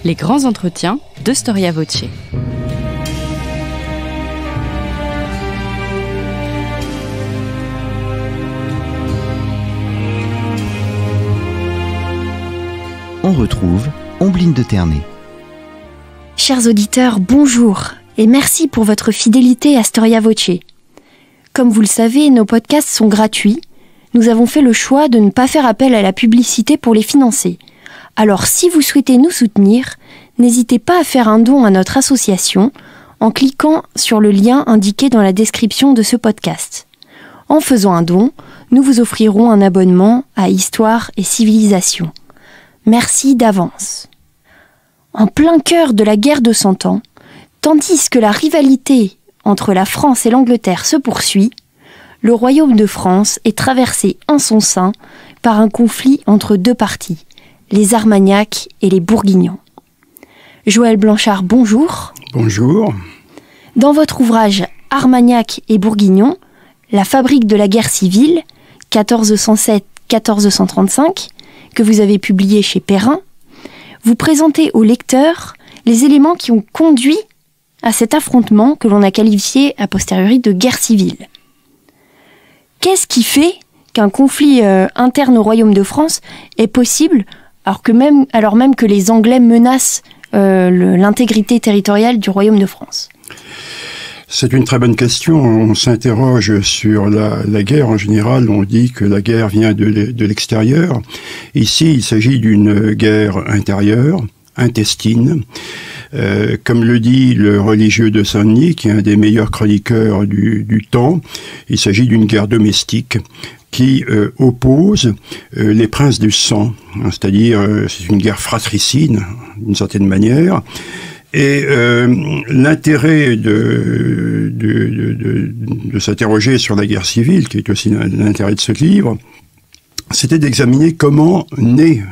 Les grands entretiens de Storia Voce. On retrouve Ombline de Ternay. Chers auditeurs, bonjour et merci pour votre fidélité à Storia Voce. Comme vous le savez, nos podcasts sont gratuits. Nous avons fait le choix de ne pas faire appel à la publicité pour les financer. Alors si vous souhaitez nous soutenir, n'hésitez pas à faire un don à notre association en cliquant sur le lien indiqué dans la description de ce podcast. En faisant un don, nous vous offrirons un abonnement à Histoire et Civilisation. Merci d'avance. En plein cœur de la guerre de 100 ans, tandis que la rivalité entre la France et l'Angleterre se poursuit, le royaume de France est traversé en son sein par un conflit entre deux partis, les Armagnacs et les Bourguignons. Joël Blanchard, bonjour. Bonjour. Dans votre ouvrage Armagnacs et Bourguignons, la fabrique de la guerre civile, 1407-1435, que vous avez publié chez Perrin, vous présentez au lecteur les éléments qui ont conduit à cet affrontement que l'on a qualifié a posteriori de guerre civile. Qu'est-ce qui fait qu'un conflit interne au royaume de France est possible alors même que les Anglais menacent l'intégrité territoriale du royaume de France ? C'est une très bonne question. On s'interroge sur la guerre en général. On dit que la guerre vient de l'extérieur. Ici, il s'agit d'une guerre intérieure, intestine. Comme le dit le religieux de Saint-Denis, qui est un des meilleurs chroniqueurs du temps, il s'agit d'une guerre domestique qui oppose les princes du sang, c'est-à-dire c'est une guerre fratricide, d'une certaine manière. Et l'intérêt de s'interroger sur la guerre civile, qui est aussi l'intérêt de ce livre, c'était d'examiner comment naît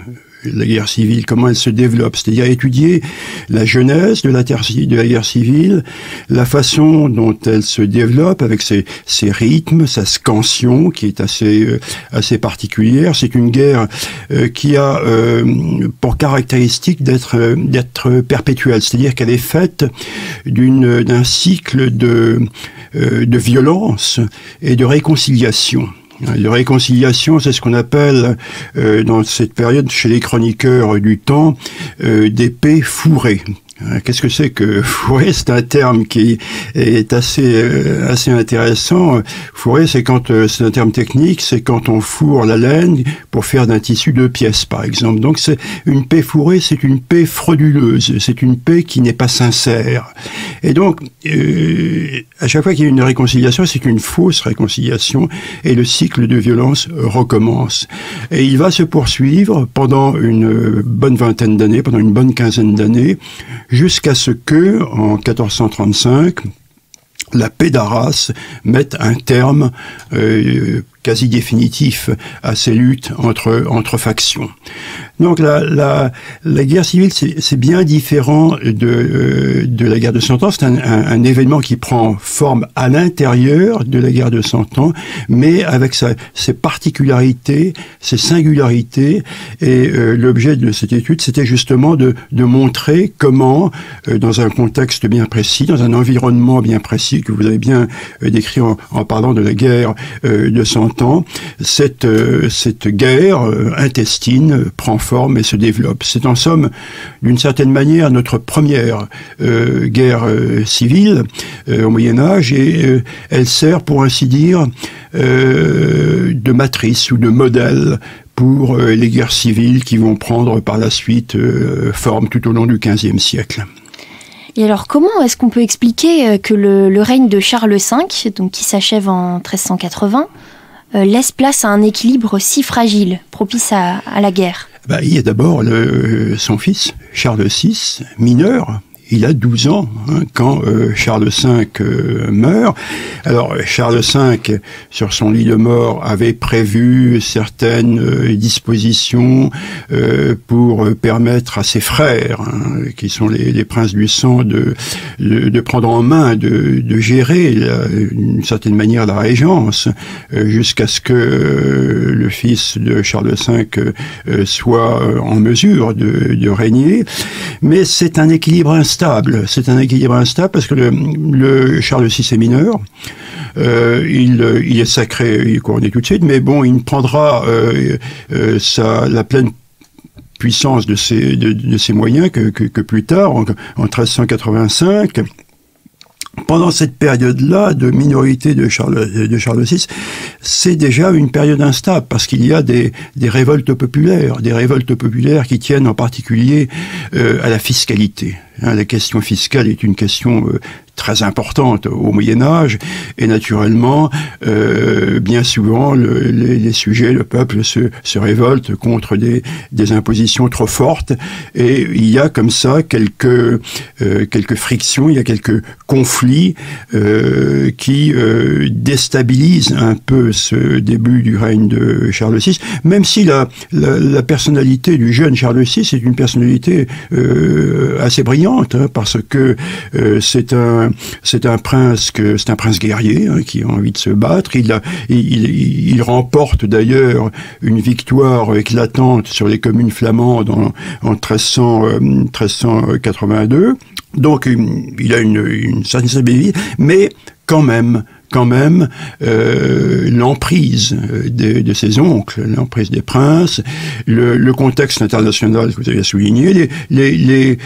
la guerre civile, comment elle se développe, c'est-à-dire étudier la genèse de la guerre civile, la façon dont elle se développe avec ses rythmes, sa scansion qui est assez particulière. C'est une guerre qui a pour caractéristique d'être perpétuelle, c'est-à-dire qu'elle est faite d'un cycle de violence et de réconciliation. De réconciliation, c'est ce qu'on appelle dans cette période chez les chroniqueurs du temps des paix fourrées. Qu'est-ce que c'est que fourré ? C'est un terme qui est assez intéressant. Fourré, c'est c'est un terme technique, c'est quand on fourre la laine pour faire d'un tissu 2 pièces, par exemple. Donc c'est une paix fourrée, c'est une paix frauduleuse, c'est une paix qui n'est pas sincère. Et donc, à chaque fois qu'il y a une réconciliation, c'est une fausse réconciliation et le cycle de violence recommence. Et il va se poursuivre pendant une bonne vingtaine d'années, pendant une bonne quinzaine d'années, jusqu'à ce que, en 1435, la paix d'Arras mette un terme quasi définitif à ces luttes entre factions. Donc la guerre civile, c'est bien différent de la guerre de 100 ans. C'est un événement qui prend forme à l'intérieur de la guerre de 100 ans, mais avec ses particularités, ses singularités. Et l'objet de cette étude, c'était justement de montrer comment, dans un contexte bien précis, dans un environnement bien précis que vous avez bien décrit en parlant de la guerre de 100 ans, cette guerre intestine prend forme et se développe. C'est en somme, d'une certaine manière, notre première guerre civile au Moyen-Âge, et elle sert, pour ainsi dire, de matrice ou de modèle pour les guerres civiles qui vont prendre par la suite forme tout au long du XVe siècle. Et alors, comment est-ce qu'on peut expliquer que le règne de Charles V, donc qui s'achève en 1380, laisse place à un équilibre si fragile, propice à la guerre ? Il y a d'abord son fils, Charles VI, mineur. Il a 12 ans quand Charles V meurt. Alors Charles V, sur son lit de mort, avait prévu certaines dispositions pour permettre à ses frères, qui sont les princes du sang, de prendre en main, de gérer d'une certaine manière la régence, jusqu'à ce que le le fils de Charles V soit en mesure de régner, mais c'est un équilibre instable. C'est un équilibre instable parce que le Charles VI est mineur. Il est sacré, il est couronné tout de suite, mais bon, il ne prendra la pleine puissance de ses moyens que plus tard, en 1385. Pendant cette période-là de minorité de Charles VI, c'est déjà une période instable parce qu'il y a des révoltes populaires qui tiennent en particulier à la fiscalité. La question fiscale est une question très importante au Moyen-Âge et naturellement, bien souvent, les sujets, le peuple se révolte contre des impositions trop fortes et il y a comme ça quelques frictions, il y a quelques conflits qui déstabilisent un peu ce début du règne de Charles VI, même si la personnalité du jeune Charles VI est une personnalité assez brillante, parce que c'est un prince guerrier qui a envie de se battre. Il remporte d'ailleurs une victoire éclatante sur les communes flamandes en 1382. Donc il a une certaine stabilité, mais quand même l'emprise de ses oncles, l'emprise des princes, le contexte international que vous avez souligné, les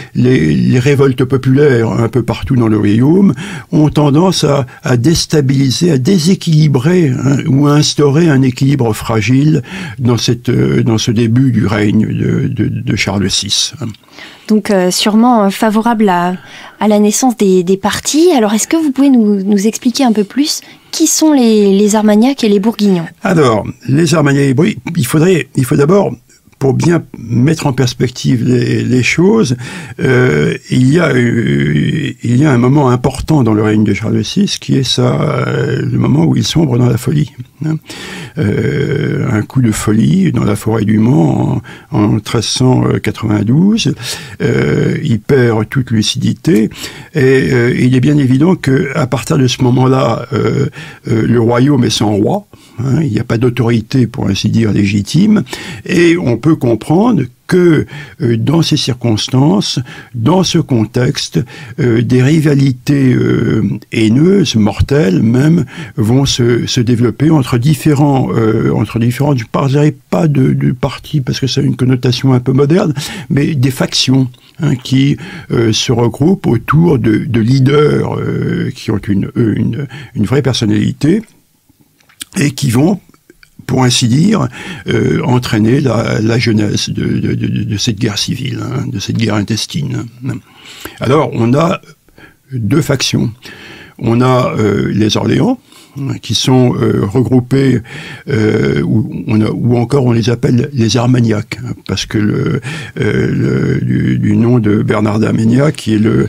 révoltes populaires un peu partout dans le royaume ont tendance à déstabiliser, à déséquilibrer ou à instaurer un équilibre fragile dans ce début du règne de Charles VI. Donc sûrement favorable à la naissance des partis. Alors est-ce que vous pouvez nous expliquer un peu plus qui sont les Armagnacs et les Bourguignons? Alors, les Armagnacs et les Bourguignons, il faut d'abord, pour bien mettre en perspective les choses, il y a un moment important dans le règne de Charles VI qui est le moment où il sombre dans la folie. Un coup de folie dans la forêt du Mans en 1392. Il perd toute lucidité et il est bien évident qu'à partir de ce moment-là, le royaume est sans roi. Il n'y a pas d'autorité, pour ainsi dire, légitime, et on peut comprendre que dans ces circonstances, dans ce contexte, des rivalités haineuses, mortelles même, vont se développer entre différents, je ne parlerai pas de partis parce que ça a une connotation un peu moderne, mais des factions qui se regroupent autour de leaders qui ont une vraie personnalité et qui vont, pour ainsi dire, entraîner la jeunesse de cette guerre civile, de cette guerre intestine. Alors, on a deux factions. On a les Orléans, qui sont regroupés, ou encore on les appelle les Armagnacs, parce que du nom de Bernard d'Armagnac, qui est le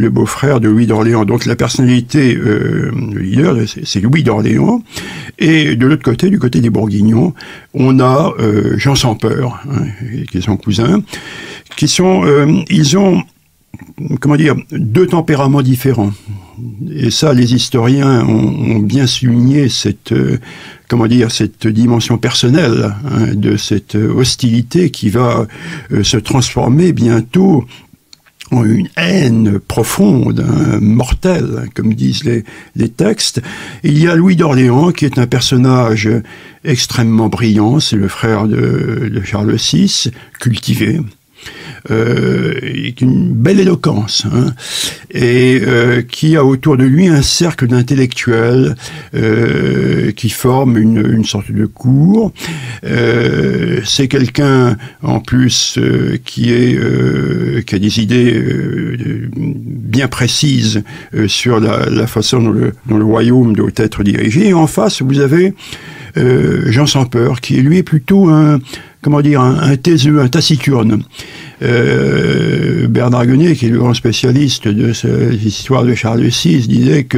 beau-frère de Louis d'Orléans. Donc la personnalité, le leader, c'est Louis d'Orléans. Et de l'autre côté, du côté des Bourguignons, on a Jean sans peur, qui est son cousin, ils ont deux tempéraments différents. Et ça, les historiens ont bien souligné cette dimension personnelle de cette hostilité qui va se transformer bientôt en une haine profonde, mortelle, comme disent les textes. Il y a Louis d'Orléans, qui est un personnage extrêmement brillant, c'est le frère de Charles VI, cultivé, une belle éloquence, et qui a autour de lui un cercle d'intellectuels qui forment une sorte de cour. C'est quelqu'un en plus qui a des idées bien précises sur la façon dont le royaume doit être dirigé. Et en face, vous avez Jean sans peur, qui lui est plutôt un taiseux, un taciturne. Bernard Guenet, qui est le grand spécialiste de l'histoire de Charles VI, disait que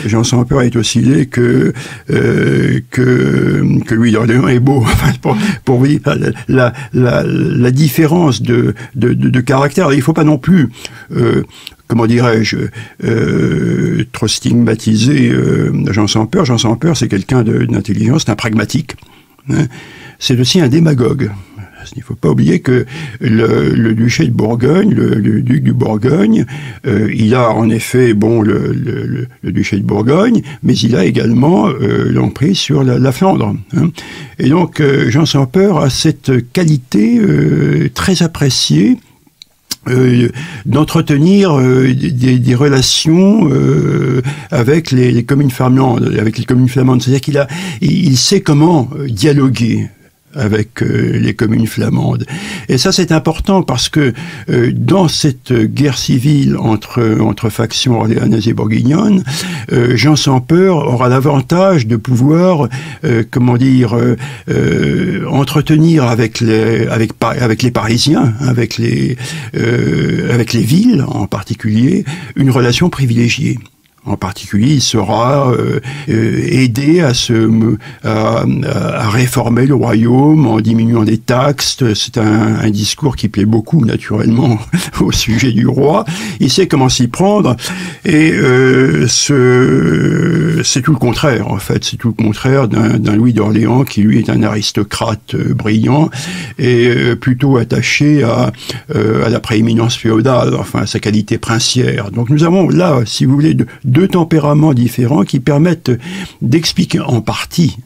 Jean sans peur est aussi laid que Louis d'Orléans est beau. Pour vous dire la différence de caractère. Il ne faut pas non plus comment dirais-je, trop stigmatiser Jean sans peur. Jean sans peur, c'est quelqu'un d'intelligent, c'est un pragmatique. Hein. C'est aussi un démagogue. Il ne faut pas oublier que le duché de Bourgogne, le duc de Bourgogne, il a en effet le duché de Bourgogne, mais il a également l'emprise sur la Flandre. Hein. Et donc Jean sans peur a cette qualité très appréciée d'entretenir des relations avec les communes flamandes, c'est-à-dire qu'il sait comment dialoguer avec les communes flamandes. Et ça, c'est important parce que dans cette guerre civile entre factions orléanaises et bourguignonnes, Jean sans peur aura l'avantage de pouvoir, entretenir avec les Parisiens, avec les villes en particulier, une relation privilégiée. En particulier, il sera aidé à réformer le royaume en diminuant des taxes. C'est un discours qui plaît beaucoup, naturellement, au sujet du roi. Il sait comment s'y prendre. Et c'est tout le contraire, en fait. C'est tout le contraire d'un Louis d'Orléans qui, lui, est un aristocrate brillant et plutôt attaché à la prééminence féodale, enfin, à sa qualité princière. Donc nous avons là, si vous voulez, deux tempéraments différents qui permettent d'expliquer en partie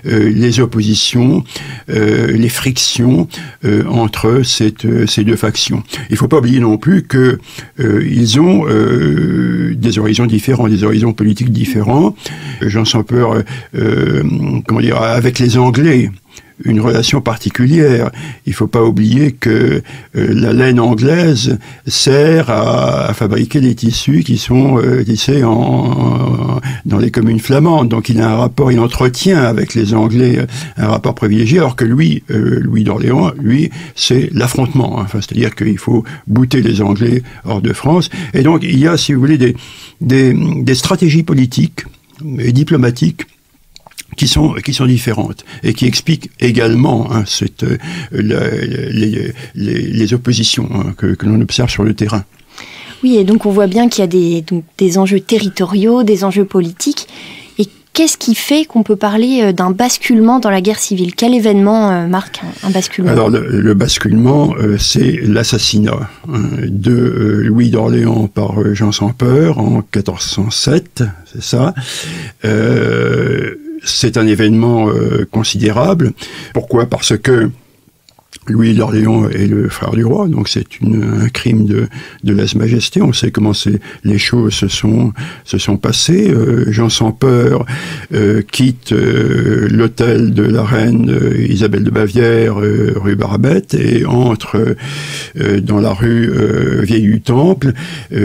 les oppositions, les frictions entre ces deux factions. Il ne faut pas oublier non plus que ils ont des horizons différents, des horizons politiques différents. Jean sans peur, avec les Anglais, une relation particulière. Il ne faut pas oublier que la laine anglaise sert à fabriquer des tissus qui sont tissés dans les communes flamandes. Donc il entretient avec les Anglais un rapport privilégié, alors que Louis d'Orléans, lui, c'est l'affrontement. Enfin, c'est-à-dire qu'il faut bouter les Anglais hors de France. Et donc il y a, si vous voulez, des stratégies politiques et diplomatiques qui sont différentes et qui expliquent également les oppositions que l'on observe sur le terrain. Oui, et donc on voit bien qu'il y a des enjeux territoriaux, des enjeux politiques. Et qu'est-ce qui fait qu'on peut parler d'un basculement dans la guerre civile ? Quel événement marque un basculement ? Alors le basculement, c'est l'assassinat de Louis d'Orléans par Jean sans peur en 1407, c'est ça. C'est un événement considérable. Pourquoi ? Parce que Louis d'Orléans est le frère du roi, donc c'est un crime de lèse-majesté. On sait comment les choses se sont passées. Jean sans peur quitte l'hôtel de la reine Isabelle de Bavière, rue Barbette, et entre dans la rue Vieille du Temple,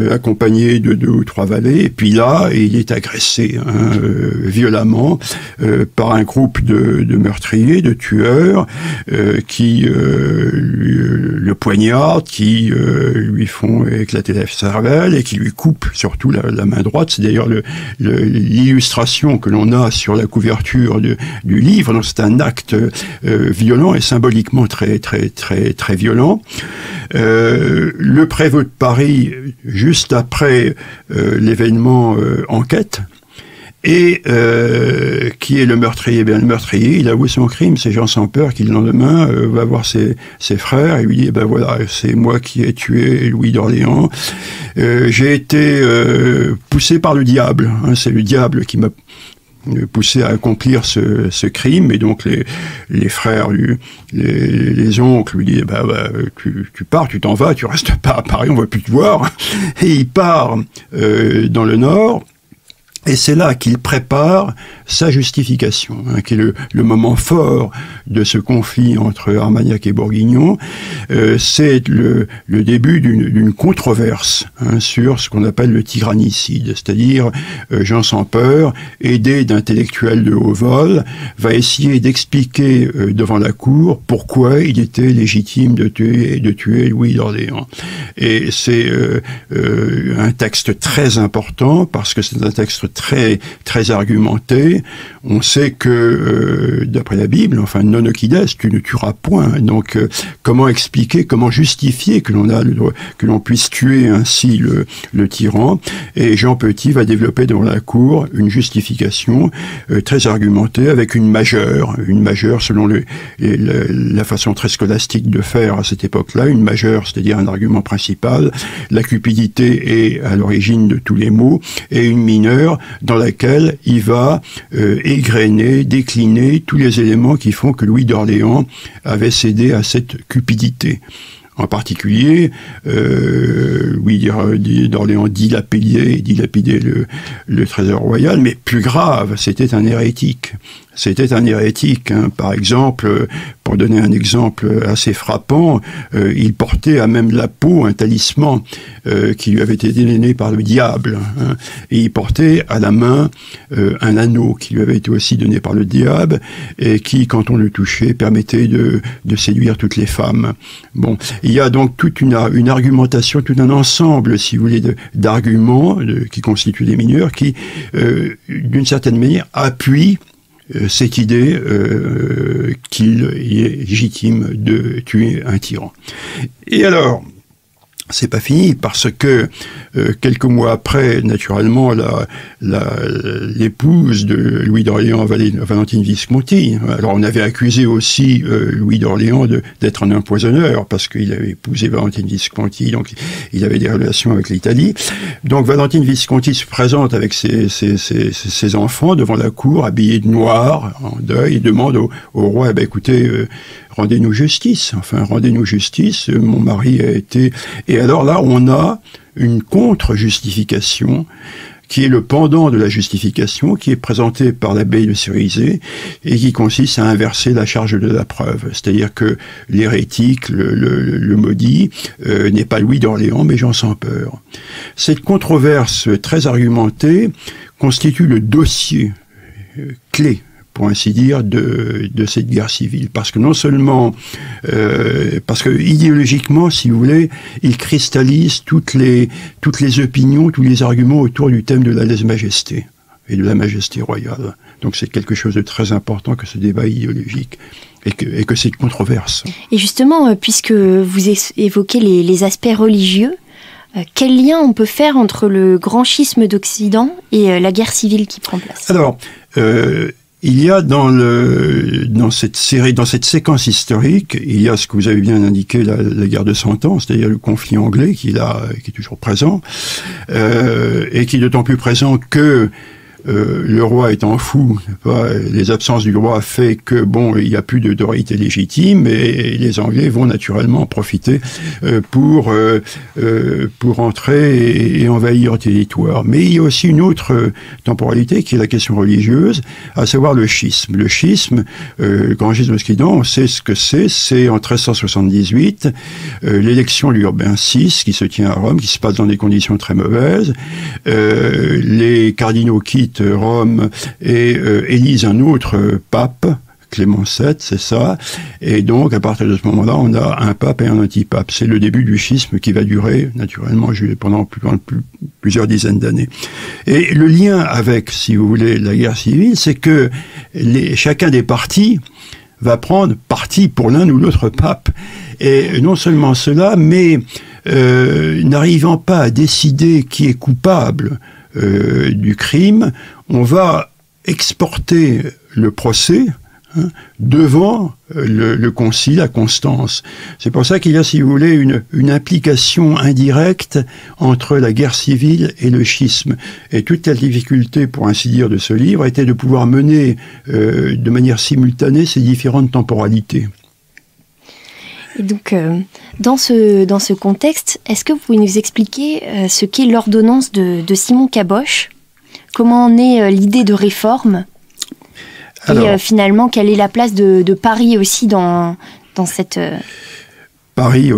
accompagné de 2 ou 3 valets. Et puis là, il est agressé violemment par un groupe de meurtriers, de tueurs, qui le poignard, qui lui font éclater la cervelle et qui lui coupent surtout la main droite. C'est d'ailleurs l'illustration que l'on a sur la couverture du livre. Donc c'est un acte violent et symboliquement très très très très violent. Le prévôt de Paris, juste après l'événement enquête. Et qui est le meurtrier ? Bien, le meurtrier, il avoue son crime. C'est Jean sans peur qui, le lendemain, va voir ses frères et lui dit, voilà, c'est moi qui ai tué Louis d'Orléans. J'ai été poussé par le diable. Hein, c'est le diable qui m'a poussé à accomplir ce crime. Et donc les frères, les oncles lui disent, tu pars, tu t'en vas, tu restes pas à Paris, on va plus te voir. Et il part dans le Nord. Et c'est là qu'il prépare sa justification, qui est le moment fort de ce conflit entre Armagnac et Bourguignon. C'est le début d'une controverse sur ce qu'on appelle le tyrannicide, c'est-à-dire Jean sans peur, aidé d'intellectuels de haut vol, va essayer d'expliquer devant la cour pourquoi il était légitime de tuer Louis d'Orléans. Et c'est un texte très important parce que c'est un texte très argumenté. On sait que, d'après la Bible, enfin, non occides, tu ne tueras point. Donc, comment expliquer, comment justifier que l'on puisse tuer ainsi le tyran? Et Jean Petit va développer devant la cour une justification très argumentée avec une majeure selon la façon très scolastique de faire à cette époque-là, une majeure, c'est-à-dire un argument principal, la cupidité est à l'origine de tous les maux, et une mineure dans laquelle il va égrener, décliner tous les éléments qui font que Louis d'Orléans avait cédé à cette cupidité. En particulier, Louis d'Orléans dilapidait le trésor royal, mais plus grave, c'était un hérétique. Hein. Par exemple, pour donner un exemple assez frappant, il portait à même la peau un talisman qui lui avait été donné par le diable. Hein. Et il portait à la main un anneau qui lui avait été aussi donné par le diable et qui, quand on le touchait, permettait de séduire toutes les femmes. Bon, il y a donc toute une argumentation, tout un ensemble, si vous voulez, d'arguments qui constituent des mineurs qui, d'une certaine manière, appuient cette idée qu'il est légitime de tuer un tyran. Et alors, c'est pas fini parce que quelques mois après, naturellement, l'épouse de Louis d'Orléans, Valentine Visconti. Alors on avait accusé aussi Louis d'Orléans d'être un empoisonneur parce qu'il avait épousé Valentine Visconti, donc il avait des relations avec l'Italie. Donc Valentine Visconti se présente avec ses enfants devant la cour, habillés de noir, en deuil, et demande au roi, écoutez, rendez-nous justice, mon mari a été... Et alors là, on a une contre-justification qui est le pendant de la justification, qui est présentée par l'abbé de Cérizet, et qui consiste à inverser la charge de la preuve. C'est-à-dire que l'hérétique, le maudit, n'est pas Louis d'Orléans, mais Jean sans peur. Cette controverse très argumentée constitue le dossier clé, pour ainsi dire, de cette guerre civile. Parce que non seulement, parce que idéologiquement, si vous voulez, il cristallise toutes les opinions, tous les arguments autour du thème de la lèse-majesté et de la majesté royale. Donc c'est quelque chose de très important que ce débat idéologique et que cette controverse. Et justement, puisque vous évoquez les aspects religieux, quel lien on peut faire entre le grand schisme d'Occident et la guerre civile qui prend place? Alors, il y a dans cette séquence historique, il y a ce que vous avez bien indiqué, la guerre de 100 ans, c'est-à-dire le conflit anglais qui est toujours présent, et qui est d'autant plus présent que le roi étant fou, les absences du roi fait que il n'y a plus d'autorité légitime et les Anglais vont naturellement en profiter pour entrer et envahir le territoire. Mais il y a aussi une autre temporalité qui est la question religieuse, à savoir le schisme. Le schisme, le grand schisme d'Occident, on sait ce que c'est en 1378, l'élection d'Urbain VI qui se tient à Rome, qui se passe dans des conditions très mauvaises. Les cardinaux quittent Rome et élisent un autre pape, Clément VII, c'est ça. Et donc, à partir de ce moment-là, on a un pape et un antipape. C'est le début du schisme qui va durer, naturellement, pendant plusieurs dizaines d'années. Et le lien avec, si vous voulez, la guerre civile, c'est que chacun des partis va prendre parti pour l'un ou l'autre pape. Et non seulement cela, mais n'arrivant pas à décider qui est coupable du crime, on va exporter le procès devant le concile à Constance. C'est pour ça qu'il y a, si vous voulez, une implication indirecte entre la guerre civile et le schisme. Et toute la difficulté, pour ainsi dire, de ce livre était de pouvoir mener de manière simultanée ces différentes temporalités. Et donc, dans ce contexte, est-ce que vous pouvez nous expliquer ce qu'est l'ordonnance de Simon Caboche? Comment en est l'idée de réforme? Alors, et finalement, quelle est la place de Paris aussi dans cette... Paris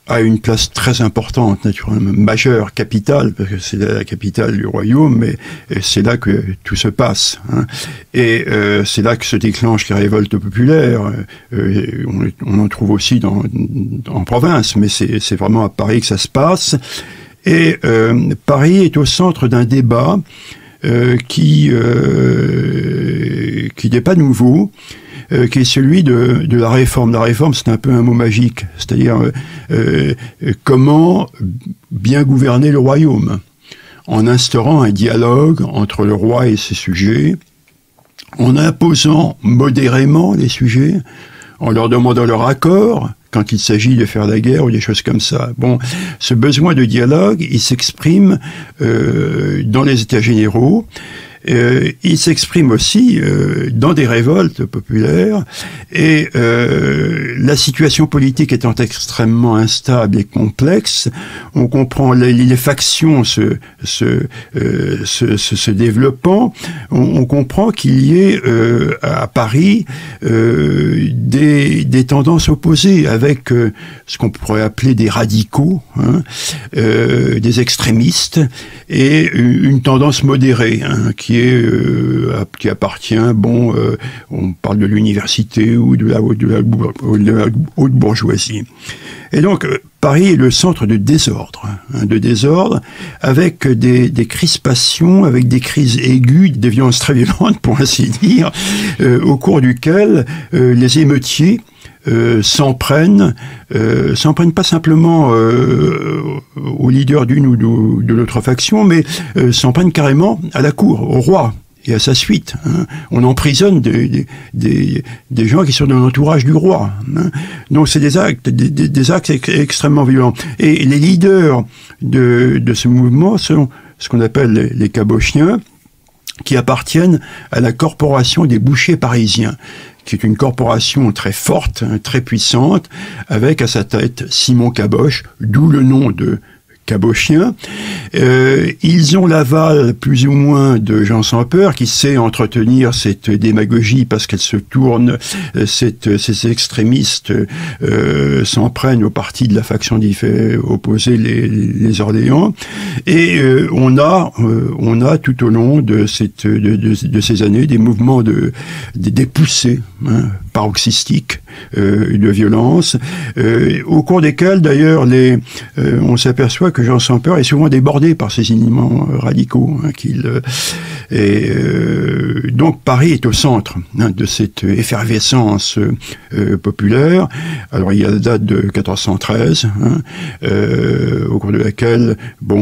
a une place très importante, naturellement, majeure, capitale, parce que c'est la capitale du royaume, mais c'est là que tout se passe. Hein. Et c'est là que se déclenchent les révoltes populaires. On en trouve aussi en province, mais c'est vraiment à Paris que ça se passe. Et Paris est au centre d'un débat qui n'est pas nouveau, qui est celui de la réforme. La réforme, c'est un peu un mot magique, c'est-à-dire comment bien gouverner le royaume, en instaurant un dialogue entre le roi et ses sujets, en imposant modérément les sujets, en leur demandant leur accord quand il s'agit de faire la guerre ou des choses comme ça. Bon, ce besoin de dialogue, il s'exprime dans les États généraux. Il s'exprime aussi dans des révoltes populaires, et la situation politique étant extrêmement instable et complexe, on comprend les factions se développant, on comprend qu'il y ait à Paris des tendances opposées, avec ce qu'on pourrait appeler des radicaux, des extrémistes, et une tendance modérée, qui appartient, on parle de l'université ou de la haute bourgeoisie. Et donc, Paris est le centre de désordre, avec des crispations, avec des crises aiguës, des violences très violentes, pour ainsi dire, au cours duquel les émeutiers s'en prennent pas simplement aux leaders d'une ou de l'autre faction, mais s'en prennent carrément à la cour, au roi et à sa suite. On emprisonne des gens qui sont dans l'entourage du roi. Donc c'est des actes extrêmement violents. Et les leaders de ce mouvement sont ce qu'on appelle les cabochiens, qui appartiennent à la corporation des bouchers parisiens, qui est une corporation très forte, très puissante, avec à sa tête Simon Caboche, d'où le nom de cabochiens. Ils ont l'aval plus ou moins de Jean sans peur, qui sait entretenir cette démagogie parce qu'elle se tourne, ces extrémistes s'en prennent au parti de la faction opposée, les Orléans, et on a tout au long de ces années des mouvements des poussées paroxystiques de violence, au cours desquels d'ailleurs on s'aperçoit que Jean sans peur est souvent débordé par ces éléments radicaux. Donc Paris est au centre de cette effervescence populaire. Alors il y a la date de 1413, au cours de laquelle,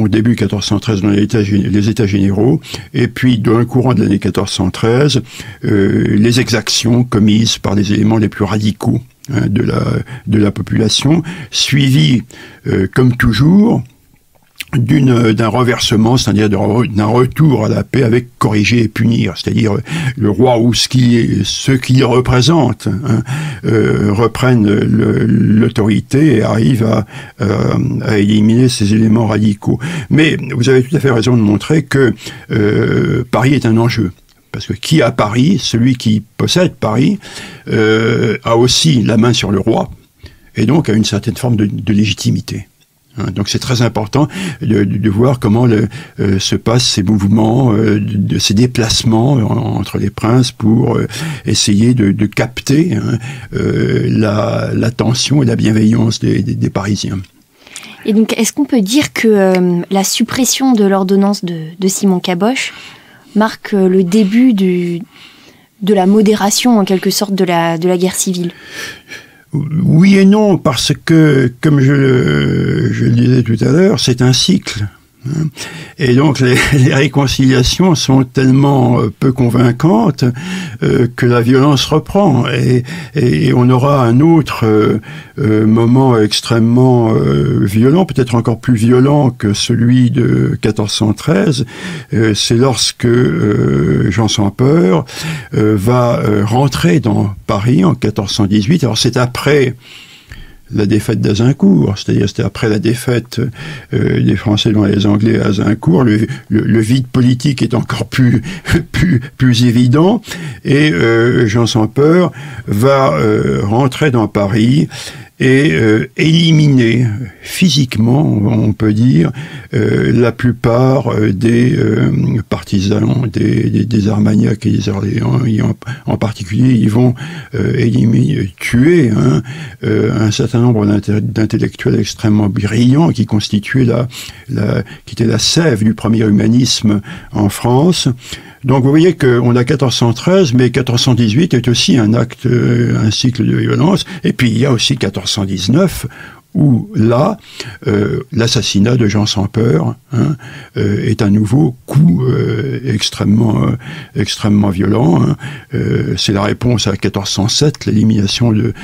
début 1413 dans les États généraux, et puis dans le courant de l'année 1413, les exactions commises par les éléments les plus radicaux de la population, suivies, comme toujours, d'un renversement, c'est-à-dire d'un retour à la paix avec corriger et punir, c'est-à-dire le roi ou ceux qui le représentent reprennent l'autorité et arrivent à éliminer ces éléments radicaux. Mais vous avez tout à fait raison de montrer que Paris est un enjeu. Parce que qui a Paris, celui qui possède Paris, a aussi la main sur le roi, et donc a une certaine forme de légitimité. Donc c'est très important de voir comment se passent ces mouvements, ces déplacements entre les princes pour essayer de capter l'attention et la bienveillance des Parisiens. Et donc est-ce qu'on peut dire que la suppression de l'ordonnance de Simon Caboche marque le début de la modération, en quelque sorte, de la guerre civile? Oui et non, parce que, comme je le disais tout à l'heure, c'est un cycle. Et donc les réconciliations sont tellement peu convaincantes que la violence reprend, et on aura un autre moment extrêmement violent, peut-être encore plus violent que celui de 1413, c'est lorsque Jean sans peur va rentrer dans Paris en 1418. Alors c'est après la défaite d'Azincourt, c'est-à-dire c'était après la défaite des Français dans les Anglais à Azincourt, le vide politique est encore plus évident, et Jean sans peur va rentrer dans Paris et éliminer physiquement, on peut dire, la plupart des partisans des Armagnacs et des Orléans. En particulier, ils vont tuer un certain nombre d'intellectuels extrêmement brillants qui constituaient qui était la sève du premier humanisme en France. Donc vous voyez qu'on a 1413, mais 1418 est aussi un cycle de violence. Et puis il y a aussi 1419, où là, l'assassinat de Jean sans peur est un nouveau coup extrêmement violent. C'est la réponse à 1407, l'élimination de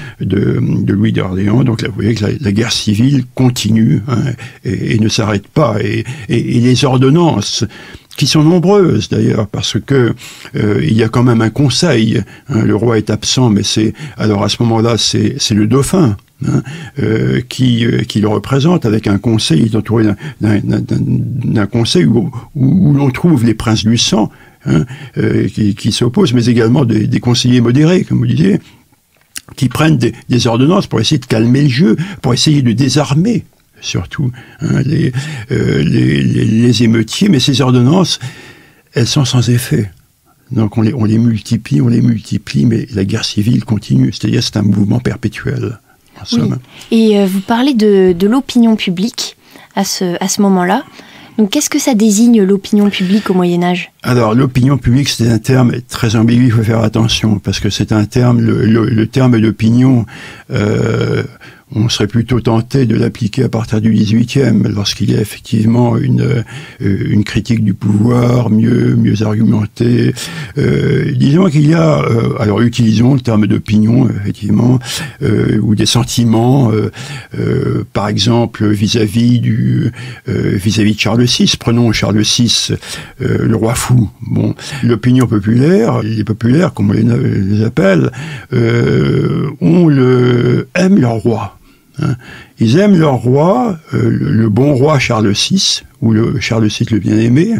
Louis d'Orléans. Donc là, vous voyez que la guerre civile continue et ne s'arrête pas. Et les ordonnances, qui sont nombreuses d'ailleurs, parce que il y a quand même un conseil. Le roi est absent, mais alors à ce moment-là, c'est le dauphin qui le représente, avec un conseil. Il est entouré d'un conseil où l'on trouve les princes du sang qui s'opposent, mais également des conseillers modérés, comme vous disiez, qui prennent des ordonnances pour essayer de calmer le jeu, pour essayer de désarmer surtout les émeutiers, mais ces ordonnances, elles sont sans effet. Donc on les multiplie, mais la guerre civile continue. C'est-à-dire c'est un mouvement perpétuel, en somme. Et vous parlez de l'opinion publique à ce moment-là. Donc qu'est-ce que ça désigne, l'opinion publique au Moyen-Âge ? Alors l'opinion publique, c'est un terme très ambigu, il faut faire attention, parce que c'est un terme, le terme d'opinion, on serait plutôt tenté de l'appliquer à partir du XVIIIe, lorsqu'il y a effectivement une critique du pouvoir mieux argumentée. Disons qu'il y a, alors utilisons le terme d'opinion, effectivement, ou des sentiments, par exemple vis-à-vis de Charles VI. Prenons Charles VI, le roi fou. Bon, l'opinion populaire, les populaires, comme on les appelle, aiment leur roi. Ils aiment leur roi, le bon roi Charles VI, ou le Charles VI le bien-aimé.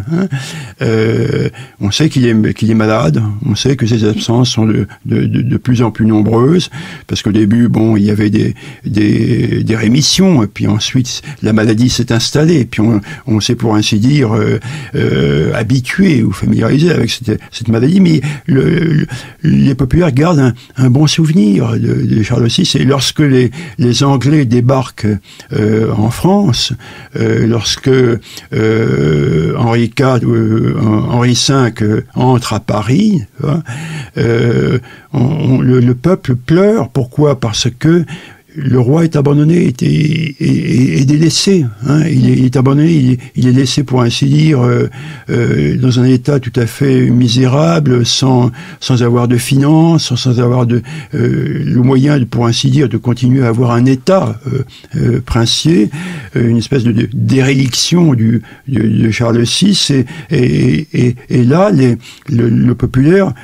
On sait qu'il est malade, on sait que ses absences sont de plus en plus nombreuses, parce qu'au début, il y avait des rémissions, et puis ensuite la maladie s'est installée, et puis on s'est pour ainsi dire habitué ou familiarisé avec cette maladie, mais les populaires gardent un bon souvenir de Charles VI, et lorsque les Anglais débarquent en France, lorsque Henri V entre à Paris, le peuple pleure. Pourquoi ? Parce que le roi est abandonné et délaissé. Il est abandonné, il est laissé, pour ainsi dire, dans un état tout à fait misérable, sans avoir de finances, sans avoir le moyen, pour ainsi dire, de continuer à avoir un état princier, une espèce de déréliction de Charles VI. Et là, le populaire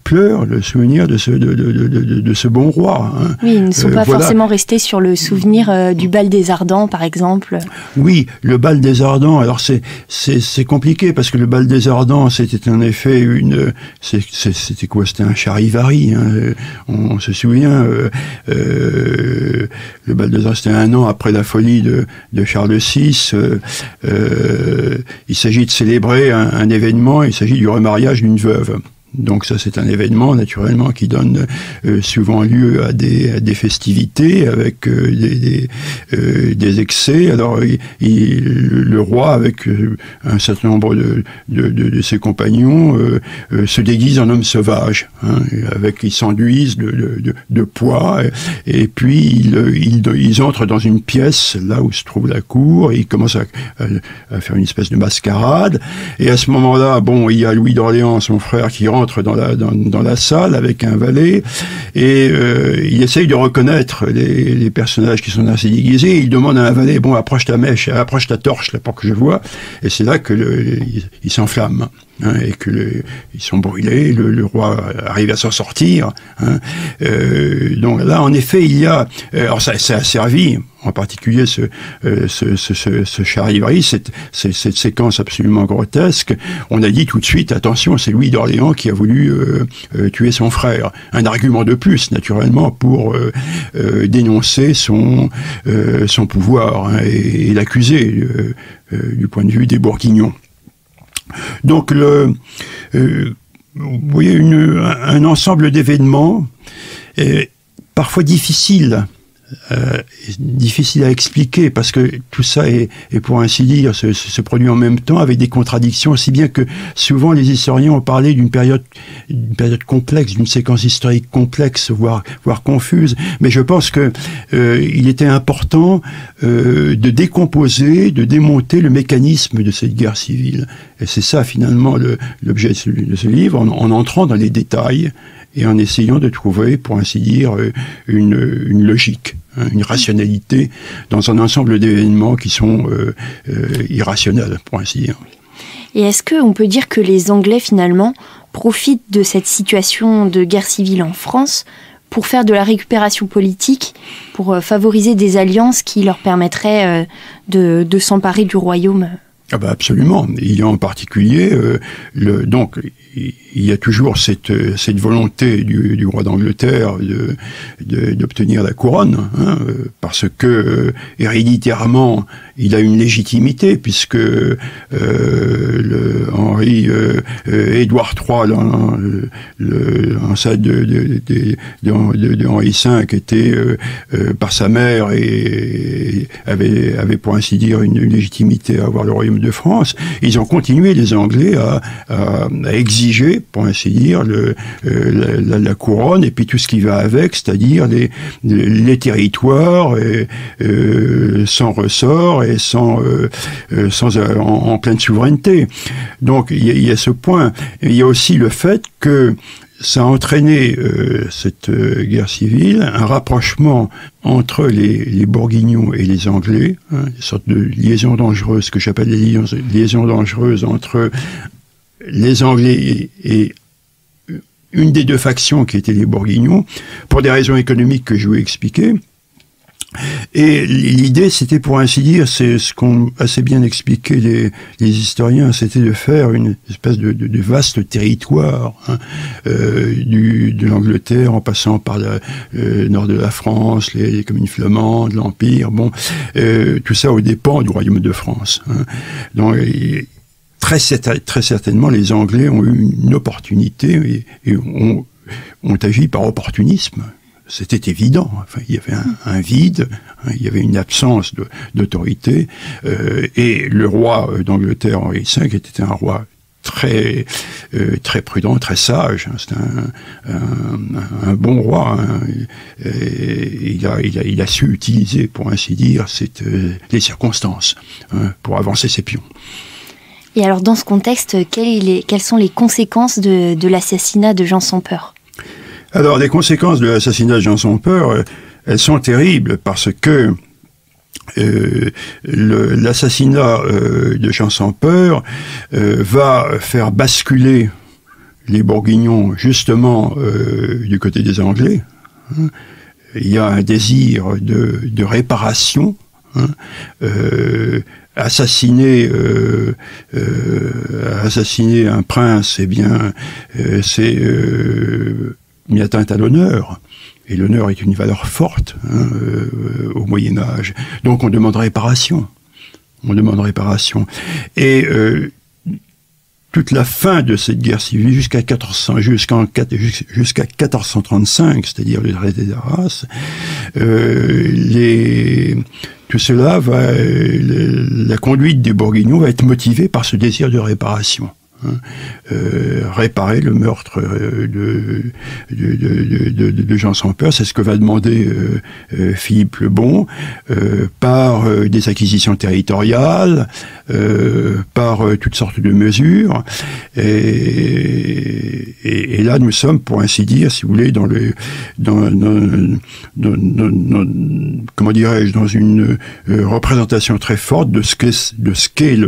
pleure le souvenir de ce bon roi. Oui, ils ne sont pas forcément restés sur le souvenir du bal des Ardents, par exemple. Oui, le bal des Ardents, alors c'est compliqué, parce que le bal des Ardents, c'était en effet c'était quoi ? C'était un charivari, on se souvient, le bal des Ardents, c'était 1 an après la folie de Charles VI. Il s'agit de célébrer un événement, il s'agit du remariage d'une veuve. Donc ça, c'est un événement, naturellement, qui donne souvent lieu à des festivités avec des excès. Alors, le roi, avec un certain nombre de ses compagnons, se déguise en homme sauvage. Ils s'enduisent de pois, et puis ils entrent dans une pièce, là où se trouve la cour, et ils commencent à faire une espèce de mascarade. Et à ce moment-là, il y a Louis d'Orléans, son frère, qui rentre dans la salle avec un valet, et il essaye de reconnaître les personnages qui sont ainsi déguisés. Il demande à un valet, approche ta mèche, approche ta torche là pour que je vois, et c'est là que il s'enflamme. et que ils sont brûlés, le roi arrive à s'en sortir. Donc là, en effet, il y a... alors ça a servi, en particulier ce charivari, cette séquence absolument grotesque. On a dit tout de suite, attention, c'est Louis d'Orléans qui a voulu tuer son frère. Un argument de plus, naturellement, pour dénoncer son pouvoir, et l'accuser du point de vue des Bourguignons. Donc, vous voyez, un ensemble d'événements, parfois difficiles à expliquer, parce que tout ça est pour ainsi dire, se produit en même temps, avec des contradictions, aussi bien que souvent les historiens ont parlé d'une période complexe, d'une séquence historique complexe, voire confuse. Mais je pense que il était important de décomposer, de démonter le mécanisme de cette guerre civile. Et c'est ça, finalement, l'objet de ce livre, en entrant dans les détails et en essayant de trouver, pour ainsi dire, une logique, une rationalité dans un ensemble d'événements qui sont irrationnels, pour ainsi dire. Et est-ce qu'on peut dire que les Anglais, finalement, profitent de cette situation de guerre civile en France pour faire de la récupération politique, pour favoriser des alliances qui leur permettraient de s'emparer du royaume ? Ah bah absolument. Il y a en particulier donc il y a toujours cette volonté du roi d'Angleterre d'obtenir la couronne, parce que héréditairement il a une légitimité, puisque Édouard III, l'ancêtre de Henri V, était par sa mère et avait pour ainsi dire une légitimité à avoir le royaume de France. Ils ont continué, les Anglais, à exiger, pour ainsi dire, la couronne et puis tout ce qui va avec, c'est-à-dire les territoires sans ressort et en pleine souveraineté. Donc il y a ce point. Il y a aussi le fait que ça a entraîné, cette guerre civile, un rapprochement entre les Bourguignons et les Anglais, une sorte de liaison dangereuse, que j'appelle les liaisons dangereuses entre les Anglais et une des deux factions qui étaient les Bourguignons, pour des raisons économiques que je vais expliquer. Et l'idée, c'était, pour ainsi dire, c'est ce qu'ont assez bien expliqué les historiens, c'était de faire une espèce de vaste territoire, de l'Angleterre, en passant par le nord de la France, les communes flamandes, l'Empire, tout ça aux dépens du royaume de France. Donc, très certainement, les Anglais ont eu une opportunité et ont agi par opportunisme. C'était évident. Enfin, il y avait un vide, il y avait une absence d'autorité, et le roi d'Angleterre, Henri V, était un roi très prudent, très sage. C'était un bon roi. Il a su utiliser, pour ainsi dire, les circonstances pour avancer ses pions. Et alors, dans ce contexte, quelles sont les conséquences de l'assassinat de Jean sans Peur ? Alors, les conséquences de l'assassinat de Jean sans Peur, elles sont terribles, parce que l'assassinat de Jean sans Peur va faire basculer les Bourguignons justement du côté des Anglais. Il y a un désir de réparation. Assassiner un prince, eh bien, c'est une atteinte à l'honneur. Et l'honneur est une valeur forte au Moyen-Âge. Donc on demande réparation. Et toute la fin de cette guerre civile, jusqu'à 1435, c'est-à-dire le traité d'Arras, tout cela la conduite des Bourguignons va être motivée par ce désir de réparation. Réparer le meurtre de Jean sans Peur, c'est ce que va demander Philippe le Bon, par des acquisitions territoriales, par toutes sortes de mesures, et là nous sommes, pour ainsi dire, si vous voulez, comment dirais-je, dans une représentation très forte de ce qu'est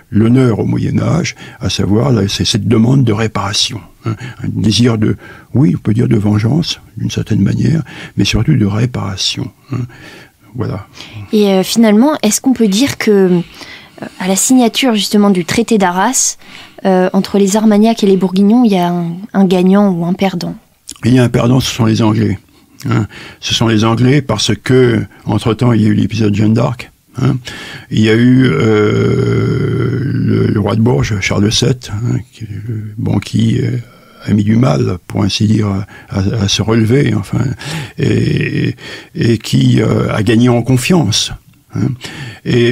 l'honneur au Moyen-Âge, à savoir général, c'est cette demande de réparation, hein, un désir de, oui, on peut dire de vengeance, d'une certaine manière, mais surtout de réparation. Hein, voilà. Et finalement, est-ce qu'on peut dire que, à la signature justement du traité d'Arras, entre les Armagnacs et les Bourguignons, il y a un gagnant ou un perdant? Il y a un perdant, ce sont les Anglais. Hein. Ce sont les Anglais parce que, entre-temps, il y a eu l'épisode Jeanne d'Arc. Hein. Il y a eu le roi de Bourges, Charles VII, hein, qui a mis du mal, pour ainsi dire, à se relever, enfin, et qui a gagné en confiance. Hein, et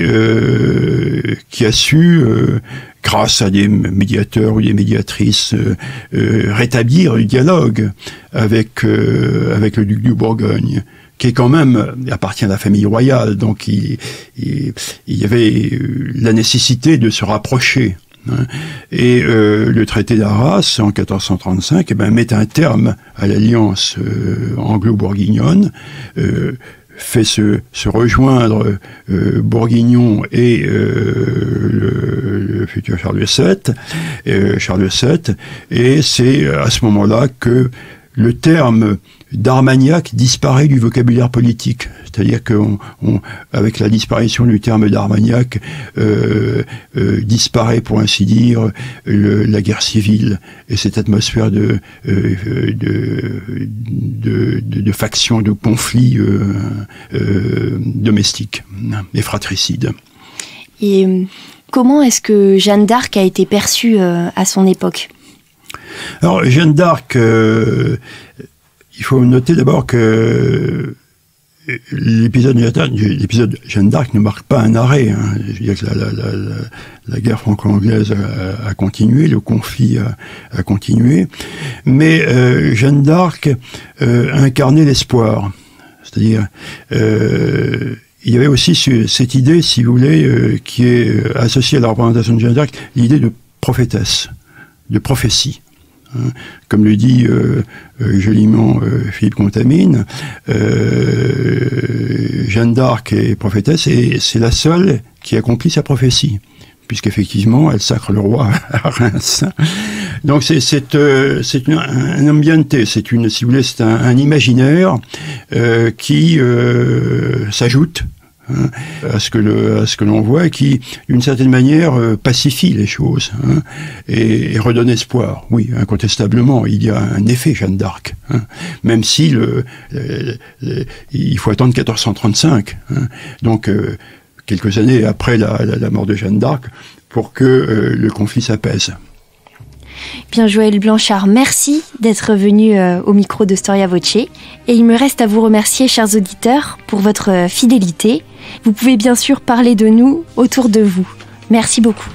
qui a su, grâce à des médiateurs ou des médiatrices, rétablir le dialogue avec le duc de Bourgogne, qui est quand même appartient à la famille royale, donc il y avait la nécessité de se rapprocher. Hein, et le traité d'Arras en 1435 met un terme à l'alliance anglo-bourguignonne, fait se rejoindre Bourguignon et le futur Charles VII, et c'est à ce moment-là que le terme d'Armagnac disparaît du vocabulaire politique. C'est-à-dire que avec la disparition du terme d'Armagnac, disparaît, pour ainsi dire, la guerre civile et cette atmosphère de factions, de conflits domestiques et fratricides. Et comment est-ce que Jeanne d'Arc a été perçue à son époque? Alors, Jeanne d'Arc, il faut noter d'abord que l'épisode Jeanne d'Arc ne marque pas un arrêt. Hein. Je veux dire que la guerre franco-anglaise a continué, le conflit a continué, mais Jeanne d'Arc incarnait l'espoir. C'est-à-dire, il y avait aussi cette idée, si vous voulez, qui est associée à la représentation de Jeanne d'Arc, l'idée de prophétesse, de prophétie. Hein, comme le dit joliment Philippe Contamine, Jeanne d'Arc est prophétesse et c'est la seule qui accomplit sa prophétie, puisqu'effectivement elle sacre le roi à Reims. Donc c'est un ambiente, si vous voulez, c'est un imaginaire qui s'ajoute à ce que l'on voit, et qui, d'une certaine manière, pacifie les choses, hein, et redonne espoir. Oui, incontestablement, il y a un effet Jeanne d'Arc, hein, même si il faut attendre 1435, hein, donc quelques années après la mort de Jeanne d'Arc, pour que le conflit s'apaise. Bien, Joël Blanchard, merci d'être venu au micro de Storia Voce. Et il me reste à vous remercier, chers auditeurs, pour votre fidélité. Vous pouvez bien sûr parler de nous autour de vous. Merci beaucoup.